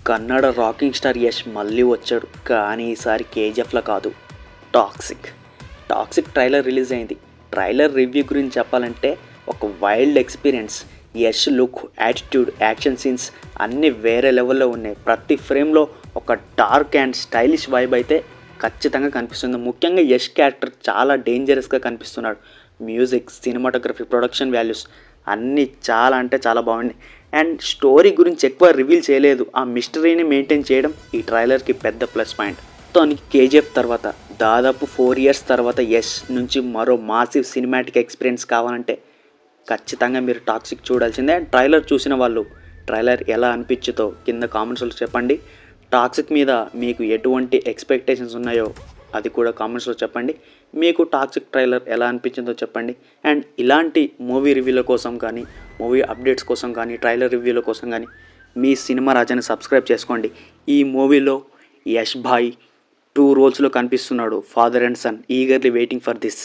Kannada rocking star Yash మళ్ళీ వచ్చాడు. కానీ ఈసారి కేజీఎఫ్లా కాదు, టాక్సిక్. టాక్సిక్ ట్రైలర్ రిలీజ్ అయింది. ట్రైలర్ రివ్యూ గురించి చెప్పాలంటే ఒక wild experience. Yash look, attitude, action scenes అన్నీ వేరే లెవెల్లో ఉన్నాయి. ప్రతి ఫ్రేమ్లో ఒక డార్క్ అండ్ స్టైలిష్ వైబ్ అయితే ఖచ్చితంగా కనిపిస్తుంది. ముఖ్యంగా యష్ క్యారెక్టర్ చాలా డేంజరస్గా కనిపిస్తున్నాడు. మ్యూజిక్, సినిమాటోగ్రఫీ, ప్రొడక్షన్ వాల్యూస్ అన్నీ చాలా అంటే చాలా బాగున్నాయి. అండ్ స్టోరీ గురించి ఎక్కువ రివీల్ చేయలేదు. ఆ మిస్టరీని మెయింటైన్ చేయడం ఈ ట్రైలర్కి పెద్ద ప్లస్ పాయింట్. మొత్తానికి కేజీఎఫ్ తర్వాత దాదాపు 4 years తర్వాత యష్ నుంచి మరో మాసివ్ సినిమాటిక్ ఎక్స్పీరియన్స్ కావాలంటే ఖచ్చితంగా మీరు టాక్సిక్ చూడాల్సిందే. అండ్ ట్రైలర్ చూసిన వాళ్ళు ట్రైలర్ ఎలా అనిపించుతో కింద కామెంట్స్లో చెప్పండి. టాక్సిక్ మీద మీకు ఎటువంటి ఎక్స్పెక్టేషన్స్ ఉన్నాయో అది కూడా కామెంట్స్లో చెప్పండి. మీకు టాక్సిక్ ట్రైలర్ ఎలా అనిపించిందో చెప్పండి. అండ్ ఇలాంటి మూవీ రివ్యూల కోసం కానీ, మూవీ అప్డేట్స్ కోసం కానీ, ట్రైలర్ రివ్యూల కోసం కానీ మీ సినిమా రాజాని సబ్స్క్రైబ్ చేసుకోండి. ఈ మూవీలో యష్ భాయ్ 2 roles కనిపిస్తున్నాడు, father and son. Eagerly waiting for this.